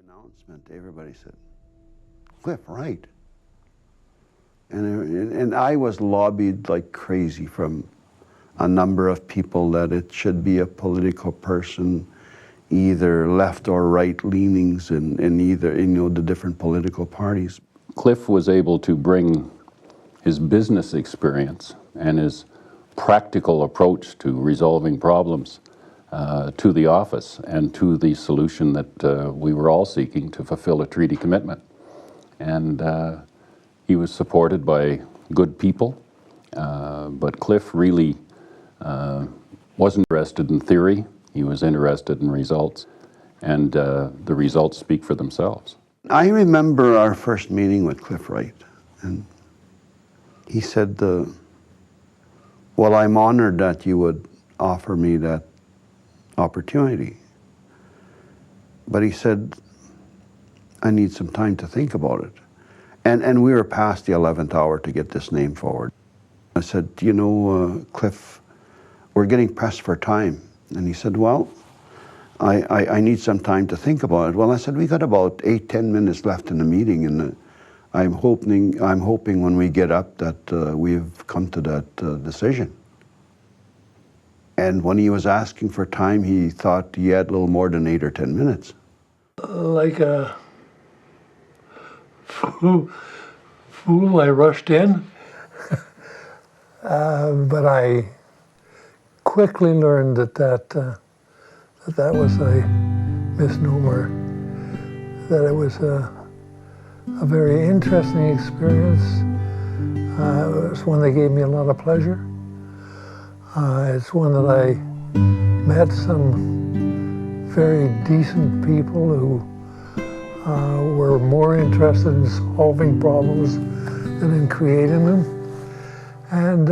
announcement, everybody said, Cliff Wright. And I was lobbied like crazy from a number of people that it should be a political person, either left or right leanings in either, the different political parties. Cliff was able to bring his business experience and his practical approach to resolving problems to the office and to the solution that we were all seeking to fulfill a treaty commitment. And he was supported by good people, but Cliff really wasn't interested in theory. He was interested in results, and the results speak for themselves. I remember our first meeting with Cliff Wright, and he said, well, I'm honored that you would offer me that opportunity. But he said, I need some time to think about it. And we were past the 11th hour to get this name forward. I said, Cliff, we're getting pressed for time. And he said, well, I need some time to think about it. Well, I said, we got about 8-10 minutes left in the meeting, and I'm hoping when we get up that we've come to that decision. And when he was asking for time, he thought he had a little more than 8 or 10 minutes. Like a fool, I rushed in, but I quickly learned that was a misnomer, that it was a very interesting experience. It was one that gave me a lot of pleasure. It's one that I met some very decent people who were more interested in solving problems than in creating them. And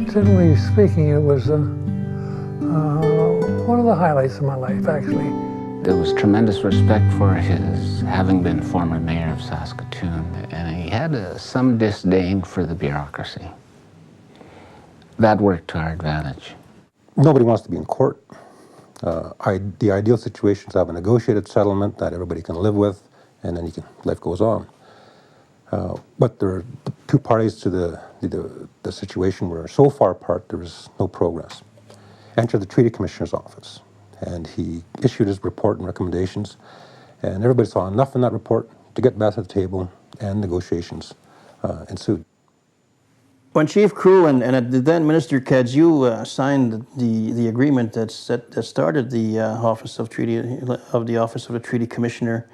generally speaking, it was one of the highlights of my life, actually. There was tremendous respect for his having been former mayor of Saskatoon, and he had some disdain for the bureaucracy. That worked to our advantage. Nobody wants to be in court. The ideal situation is to have a negotiated settlement that everybody can live with, and then life goes on. But there are two parties to the situation where so far apart there is no progress. Entered the Treaty Commissioner's office, and he issued his report and recommendations, and everybody saw enough in that report to get back to the table, and negotiations ensued. When Chief Crowe and the then Minister Cadieux signed the agreement that started the office of the Treaty Commissioner,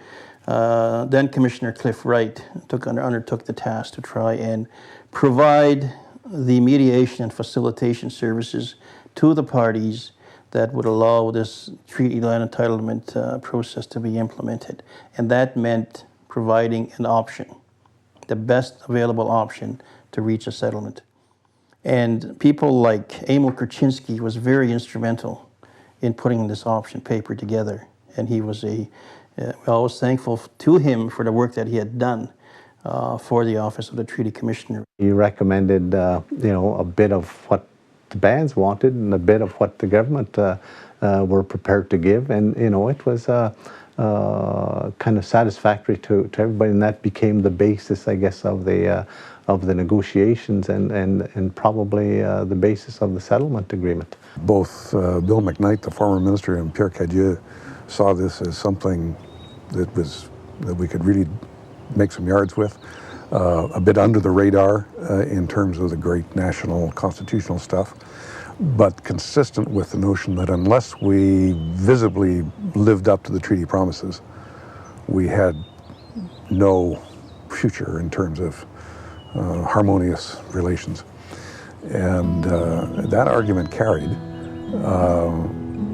then Commissioner Cliff Wright undertook the task to try and provide the mediation and facilitation services to the parties that would allow this Treaty Land Entitlement process to be implemented. And that meant providing an option, the best available option to reach a settlement. And people like Emil Kurczynski was very instrumental in putting this option paper together. And he was I was thankful to him for the work that he had done for the Office of the Treaty Commissioner. He recommended, a bit of what the bands wanted and a bit of what the government were prepared to give. And, it was kind of satisfactory to everybody, and that became the basis, I guess, of the negotiations and probably the basis of the settlement agreement. Both Bill McKnight, the former minister, and Pierre Cadieux saw this as something that we could really make some yards with, a bit under the radar in terms of the great national constitutional stuff, but consistent with the notion that unless we visibly lived up to the treaty promises, we had no future in terms of harmonious relations. And that argument carried.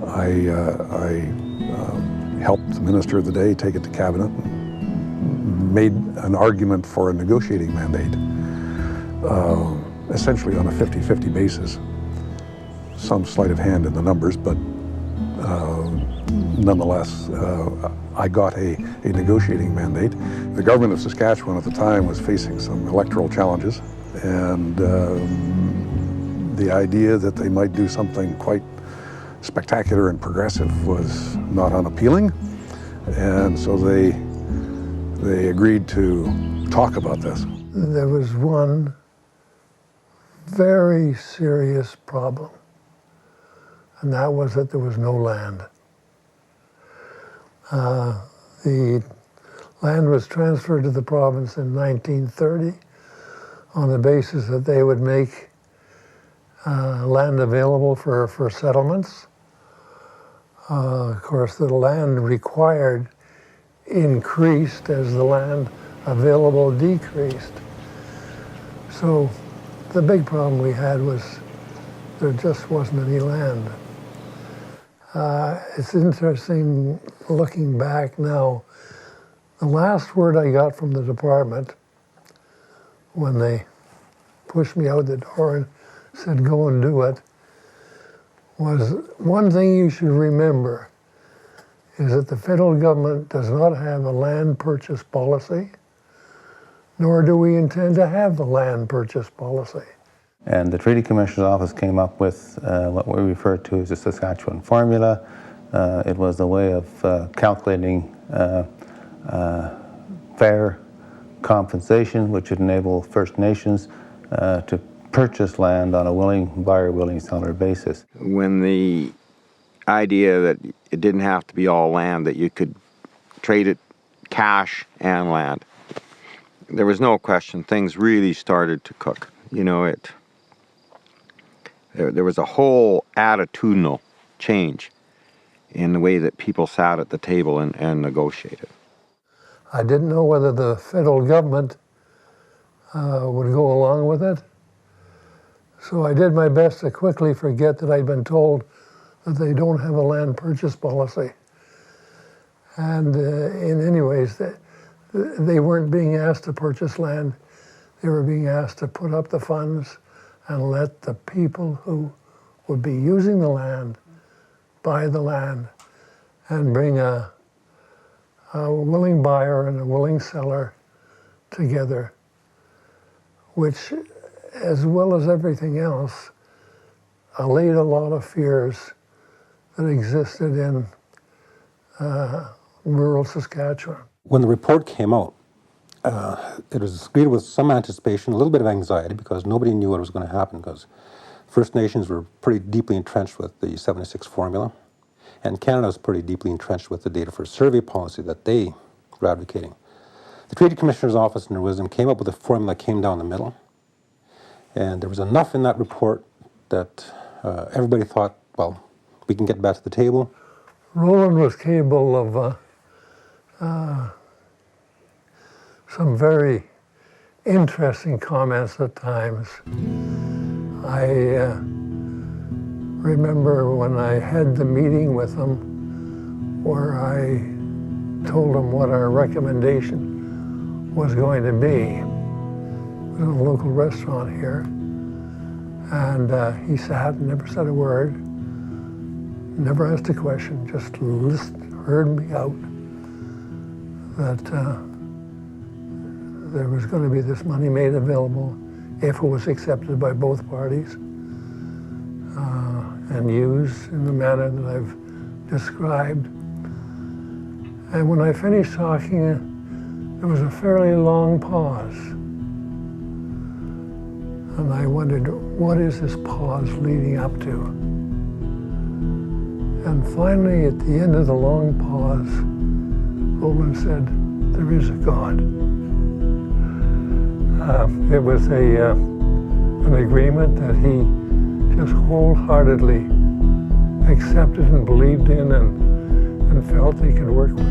I helped the Minister of the day take it to Cabinet and made an argument for a negotiating mandate, essentially on a 50-50 basis. Some sleight of hand in the numbers, but nonetheless, I got a negotiating mandate. The government of Saskatchewan at the time was facing some electoral challenges, and the idea that they might do something quite spectacular and progressive was not unappealing. And so they agreed to talk about this. There was one very serious problem, and that was that there was no land. The land was transferred to the province in 1930 on the basis that they would make land available for settlements. Of course, the land required increased as the land available decreased. So the big problem we had was there just wasn't any land. It's interesting looking back now. The last word I got from the department when they pushed me out the door and said, go and do it, was one thing you should remember is that the federal government does not have a land purchase policy, nor do we intend to have a land purchase policy. And the Treaty Commissioner's Office came up with what we refer to as the Saskatchewan formula. It was a way of calculating fair compensation, which would enable First Nations to purchase land on a willing buyer, willing seller basis. When the idea that it didn't have to be all land, that you could trade it cash and land, there was no question things really started to cook. You know, there was a whole attitudinal change in the way that people sat at the table and negotiated. I didn't know whether the federal government would go along with it. So I did my best to quickly forget that I'd been told that they don't have a land purchase policy. And in any ways, they weren't being asked to purchase land. They were being asked to put up the funds and let the people who would be using the land buy the land and bring a willing buyer and a willing seller together, which, as well as everything else, allayed a lot of fears that existed in rural Saskatchewan. When the report came out, it was greeted with some anticipation, a little bit of anxiety, because nobody knew what was going to happen, because First Nations were pretty deeply entrenched with the 76 formula, and Canada was pretty deeply entrenched with the data for survey policy that they were advocating. The Treaty Commissioner's Office, in their wisdom, came up with a formula that came down the middle, and there was enough in that report that everybody thought, well, we can get back to the table. Roland was capable of some very interesting comments at times. I remember when I had the meeting with him where I told him what our recommendation was going to be. It was in a local restaurant here. And he sat and never said a word, never asked a question, just heard me out that there was going to be this money made available if it was accepted by both parties and used in the manner that I've described. And when I finished talking, there was a fairly long pause. And I wondered, what is this pause leading up to? And finally, at the end of the long pause, Roland said, there is a God. It was an agreement that he just wholeheartedly accepted and believed in and felt he could work with.